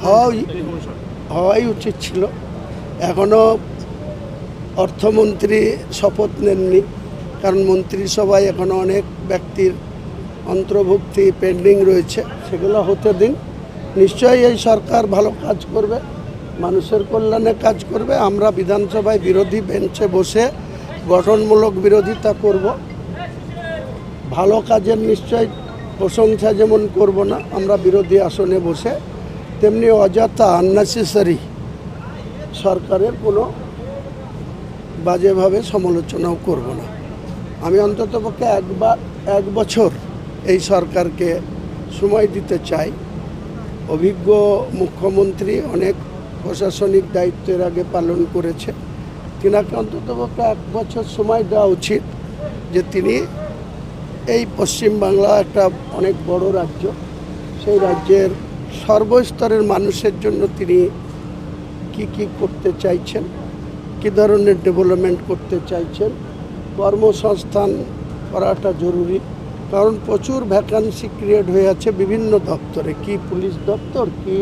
হওয়াই উচিত ছিল। এখনও অর্থমন্ত্রী শপথ নেননি, কারণ মন্ত্রিসভায় এখনও অনেক ব্যক্তির অন্তর্ভুক্তি পেন্ডিং রয়েছে, সেগুলো হতে দিন। নিশ্চয়ই এই সরকার ভালো কাজ করবে, মানুষের কল্যাণে কাজ করবে। আমরা বিধানসভায় বিরোধী বেঞ্চে বসে গঠনমূলক বিরোধিতা করব। ভালো কাজের নিশ্চয় প্রশংসা যেমন করব না আমরা বিরোধী আসনে বসে, তেমনি অযথা আননেসেসারি সরকারের কোনো বাজেভাবে সমালোচনাও করব না। আমি অন্ততপক্ষে এক বছর এই সরকারকে সময় দিতে চাই। অভিজ্ঞ মুখ্যমন্ত্রী অনেক প্রশাসনিক দায়িত্বের আগে পালন করেছে, তিনাকে অন্ততপক্ষে এক বছর সময় দেওয়া উচিত, যে তিনি এই পশ্চিমবাংলা একটা অনেক বড় রাজ্য, সেই রাজ্যের সর্বস্তরের মানুষের জন্য তিনি কি করতে চাইছেন, কী ধরনের ডেভেলপমেন্ট করতে চাইছেন। কর্মসংস্থান করাটা জরুরি, কারণ প্রচুর ভ্যাকান্সি ক্রিয়েট হয়ে আছে বিভিন্ন দপ্তরে, কি পুলিশ দপ্তর, কি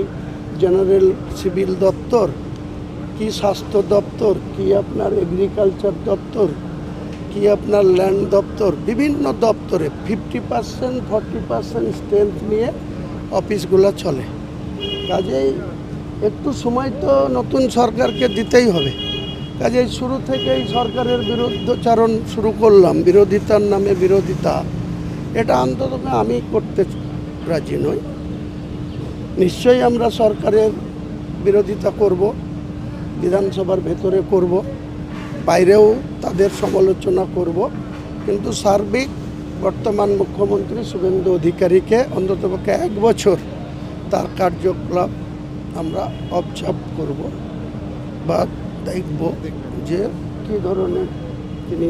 জেনারেল সিভিল দপ্তর, কি স্বাস্থ্য দপ্তর, কি আপনার এগ্রিকালচার দপ্তর, কি আপনার ল্যান্ড দপ্তর, বিভিন্ন দপ্তরে 50% 40% স্ট্রেংথ নিয়ে অফিসগুলো চলে। কাজেই একটু সময় তো নতুন সরকারকে দিতেই হবে। কাজেই শুরু থেকেই সরকারের বিরুদ্ধচারণ শুরু করলাম, বিরোধিতার নামে বিরোধিতা, এটা অন্তত আমি করতে রাজি নই। নিশ্চয়ই আমরা সরকারের বিরোধিতা করব, বিধানসভার ভেতরে করব, বাইরেও তাদের সমালোচনা করব, কিন্তু সার্বিক বর্তমান মুখ্যমন্ত্রী শুভেন্দু অধিকারীকে অন্ততপক্ষে এক বছর তার কার্যকলাপ আমরা অবজার্ভ করব বা দেখব যে কী ধরনের তিনি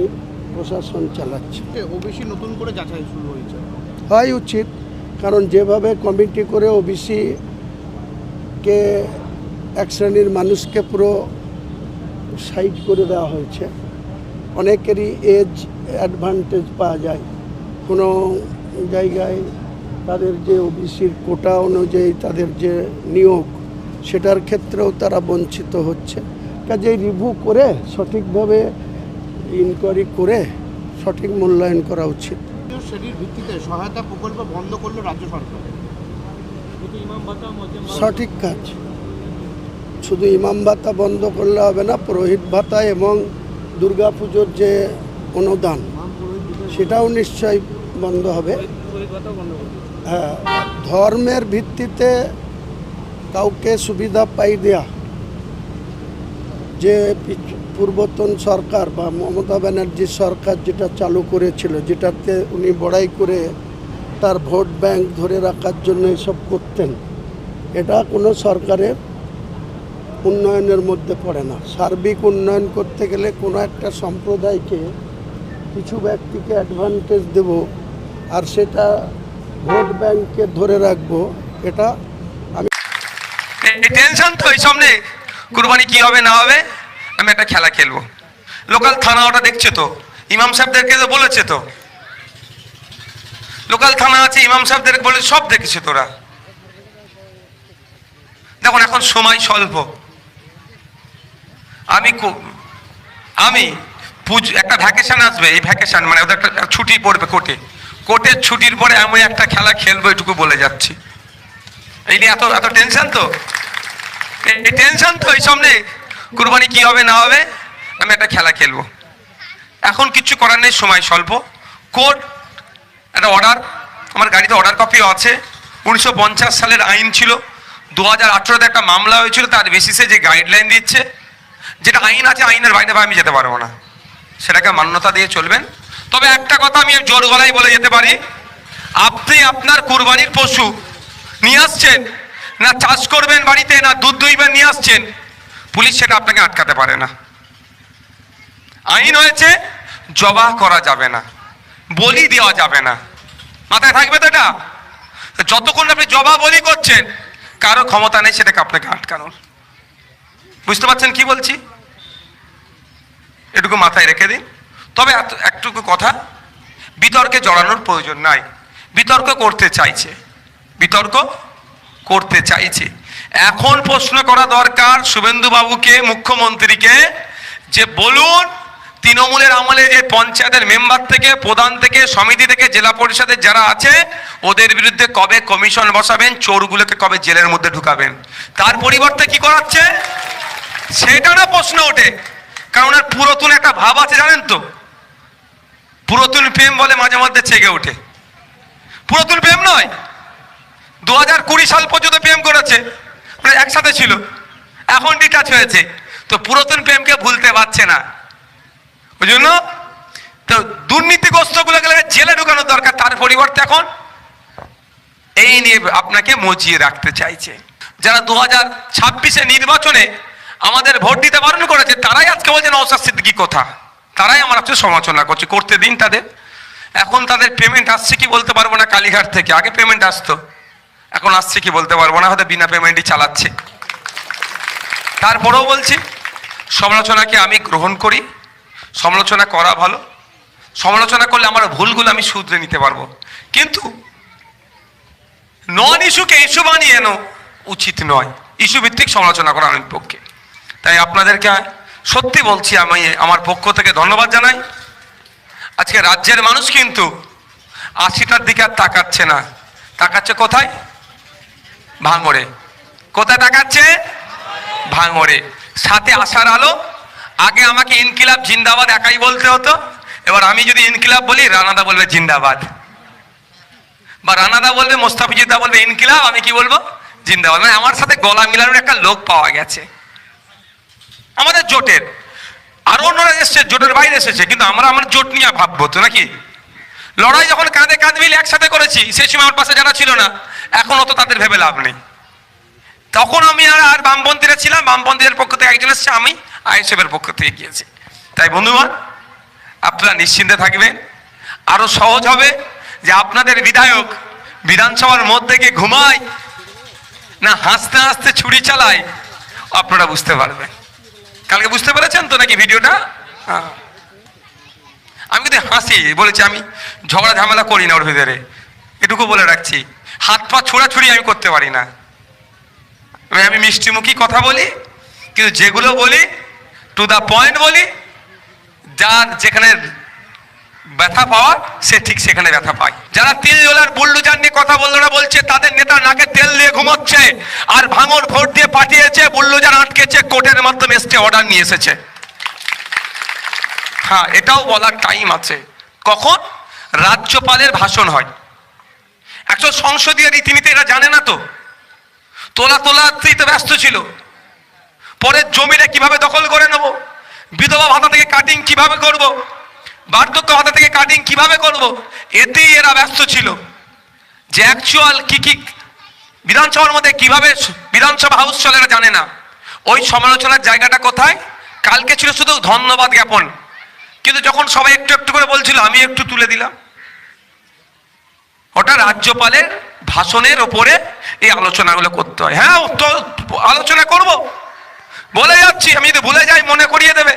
প্রশাসন চালাচ্ছেন। ওবিসি নতুন করে যাচাই শুরু হয়েছে, হয় উচিত, কারণ যেভাবে কমিটি করে ওবিসিকে এক শ্রেণীর মানুষকে পুরো সাইড করে দেওয়া হয়েছে, অনেকেরই এজ অ্যাডভান্টেজ পাওয়া যায়, কোনো জায়গায় তাদের যে ওবিসির কোটা অনুযায়ী তাদের যে নিয়োগ, সেটার ক্ষেত্রেও তারা বঞ্চিত হচ্ছে। কাজেই রিভিউ করে সঠিকভাবে ইনকোয়ারি করে সঠিক মূল্যায়ন করা উচিত। সেটির ভিত্তিতে সহায়তা প্রকল্প বন্ধ করলো রাজ্য সরকার। সঠিক কাজ। শুধু ইমাম ভাতা বন্ধ করলে হবে না, পুরোহিত ভাতা এবং দুর্গাপুজোর যে অনুদান সেটাও নিশ্চয়ই বন্ধ হবে। হ্যাঁ, ধর্মের ভিত্তিতে কাউকে সুবিধা পাই দেয়া, যে পূর্বতন সরকার বা মমতা ব্যানার্জির সরকার যেটা চালু করেছিল, যেটাতে উনি বড়াই করে তার ভোট ব্যাংক ধরে রাখার জন্য এসব করতেন, এটা কোনো সরকারের উন্নয়নের মধ্যে পড়ে না। সার্বিক উন্নয়ন করতে গেলে কোনো একটা সম্প্রদায়কে, কিছু ব্যক্তিকে অ্যাডভান্টেজ দেব আর সেটা ভোট ব্যাংকে ধরে রাখবো, এটা আমি টেনশন তো এই সামনে কুরবানি কি হবে না হবে। আমি একটা খেলা খেলবো, লোকাল থানা ওটা দেখছে তো, ইমাম সাহেবদেরকে তো বলেছে তো, লোকাল থানা আছে, ইমাম সাহেবদের বলে সব দেখেছে তোরা। দেখুন এখন সময় স্বল্প, আমি একটা ভ্যাকেশন আসবে, এই ভ্যাকেশন মানে ওদের একটা ছুটি পড়বে কোর্টের ছুটির পরে আমি একটা খেলা খেলবো, এটুকু বলে যাচ্ছি। এই নিয়ে এত টেনশন তো, এই টেনশন তো এই সামনে কুরবানি কি হবে না হবে। আমি একটা খেলা খেলবো, এখন কিছু করার নেই, সময় স্বল্প। কোর্ট একটা অর্ডার, আমার গাড়িতে অর্ডার কপিও আছে, 1950 সালের আইন ছিল, 2018-তে একটা মামলা হয়েছিল, তার বেসিসে যে গাইডলাইন দিচ্ছে, যেটা আইন আছে আইনের বাইরে আমি যেতে পারবো না, সেটাকে মান্যতা দিয়ে চলবেন। তবে একটা কথা আমি জোর গলায় বলে যেতে পারি, আপনি আপনার কুরবানির পশু নিয়ে আসছেন, না চাষ করবেন বাড়িতে, না দুধ দইবেন নিয়ে আসছেন, পুলিশ সেটা আপনাকে আটকাতে পারে না। আইন হয়েছে জবাহ করা যাবে না, বলি দেওয়া যাবে না, মাথায় থাকবে তো এটা। যতক্ষণ আপনি জবাহ বলি করছেন, কারো ক্ষমতা নেই সেটাকে আপনাকে আটকানোর। বুঝতে পারছেন কি বলছি? এটুকু মাথায় রেখে দিন। তবে একটুকু কথা, বিতর্কে জড়ানোর প্রয়োজন নাই। বিতর্ক করতে চাইছে, এখন প্রশ্ন করা দরকার শুভেন্দু বাবুকে, মুখ্যমন্ত্রীকে, যে বলুন তৃণমূলের আমলে যে পঞ্চায়েতের মেম্বার থেকে, প্রধান থেকে, সমিতি থেকে, জেলা পরিষদের যারা আছে ওদের বিরুদ্ধে কবে কমিশন বসাবেন, চোরগুলোকে কবে জেলের মধ্যে ঢুকাবেন? তার পরিবর্তে কি করাচ্ছে সেটা না প্রশ্ন ওঠে। কারণ ওনার পুরাতন একটা ভাব আছে জানেন তো, পুরাতন প্রেম বলে মাঝে মধ্যে চেগে ওঠে। পুরাতন প্রেম নয়, 2020 সাল পর্যন্ত প্রেম করেছে, মানে একসাথে ছিল, এখন ডিটাচ হয়েছে, তো পুরাতন প্রেমকে ভুলতে পারছে না। ওই জন্য তো দুর্নীতিগ্রস্ত গুলোকে জেলে ঢুকানোর দরকার, তার পরিবর্তে এখন এই নিয়ে আপনাকে মজিয়ে রাখতে চাইছে। যারা 2026 নির্বাচনে আমাদের ভোট দিতে বারণ করেছে তারাই আজকে বলছে নওশাদ সিদ্দিকী কথা, তারাই আমার আজকে সমালোচনা করছে। করতে দিন তাদের, এখন তাদের পেমেন্ট আসছে কি বলতে পারবো না। কালীঘাট থেকে আগে পেমেন্ট আসতো, এখন আসছে কি বলতে পারবো না, হয়তো বিনা পেমেন্টই চালাচ্ছে। তারপরেও বলছি সমালোচনাকে আমি গ্রহণ করি, সমালোচনা করা ভালো, সমালোচনা করলে আমার ভুলগুলো আমি শুধরে নিতে পারবো, কিন্তু নন ইস্যুকে ইস্যু বানিয়ে উচিত নয়। ইস্যু ভিত্তিক সমালোচনা করা আমার পক্ষে। তাই আপনাদেরকে সত্যি বলছি, আমি আমার পক্ষ থেকে ধন্যবাদ জানাই। আজকে রাজ্যের মানুষ কিন্তু 80টার দিকে আর তাকাচ্ছে না, তাকাচ্ছে কোথায়? ভাঙড়ে। কোথায় তাকাচ্ছে? ভাঙড়ে। সাথে আশার আলো। আগে আমাকে ইনকিলাব জিন্দাবাদ একাই বলতে হতো, এবার আমি যদি ইনকিলাব বলি রানাদা বলবে জিন্দাবাদ, বা রানাদা বলবে, মোস্তাফিজুদ্দা বলবে ইনকিলাব, আমি কি বলবো? জিন্দাবাদ। মানে আমার সাথে গলা মিলানোর একটা লোক পাওয়া গেছে আমাদের জোটের। আরো অন্যরা এসছে, জোটের বাইরে এসেছে, কিন্তু আমরা আমার জোট নিয়ে ভাববো তো নাকি? লড়াই যখন কাঁধে কাঁধ মিলে একসাথে করেছি, সেই সময় আমার পাশে যারা ছিল না, এখন অত তাদের ভেবে লাভ নেই। তখন আমি আর বামপন্থীরা ছিলাম, বামপন্থীদের পক্ষ থেকে একজন এসছে, আমি আইএসএফের পক্ষ থেকে গিয়েছি। তাই বন্ধুগণ আপনারা নিশ্চিন্তে থাকবেন, আরো সহজ হবে যে আপনাদের বিধায়ক বিধানসভার মধ্যে গিয়ে ঘুমায় না হাসতে হাসতে ছুরি চালায়, আপনারা বুঝতে পারবেন। কালকে বুঝতে পেরেছেন তো নাকি ভিডিওটা? হ্যাঁ, আমি কিন্তু হাসি বলেছি, আমি ঝগড়া ঝামেলা করি না ওর ভিতরে, এটুকু বলে রাখছি। হাত পা ছোড়াছুড়ি আমি করতে পারি না, আমি মিষ্টিমুখী কথা বলি, কিন্তু যেগুলো বলি টু দা পয়েন্ট বলি। যার যেখানে ব্যথা পাওয়ার সে ঠিক সেখানে ব্যথা পায়। যারা তিল জলার বুল্ডুজার নিয়ে কথা বললো বলছে তাদের নেতা নাকে তেল দিয়ে ঘুমোচ্ছে, আর ভাঙড় ভোট দিয়ে পাঠিয়েছে, বুল্ডুজার আটকেছে, কোর্টের মাধ্যমে স্টে অর্ডার নিয়ে এসেছে। হ্যাঁ, এটাও বলার টাইম আছে। কখন? রাজ্যপালের ভাষণ হয়। একজন সংসদীয় রীতিনীতি এরা জানে না তো, তোলাতেই তো ব্যস্ত ছিল। পরের জমিটা কিভাবে দখল করে নেব, বিধবা ভাতা থেকে কাটিং কিভাবে করব, বার্ধক্য ভাতা থেকে কাটিং কিভাবে করব, এতেই এরা ব্যস্ত ছিল। যে অ্যাকচুয়াল কি বিধানসভার মধ্যে কিভাবে বিধানসভা হাউস চলে এরা জানে না। ওই সমালোচনার জায়গাটা কোথায়? কালকে ছিল শুধু ধন্যবাদ জ্ঞাপন, কিন্তু যখন সবাই একটু একটু করে বলছিল আমি একটু তুলে দিলাম। ওটা রাজ্যপালের ভাষণের ওপরে এই আলোচনাগুলো করতে হয়। হ্যাঁ, তো আলোচনা করব, বলে যাচ্ছি, আমি যদি ভুলে যাই মনে করিয়ে দেবে।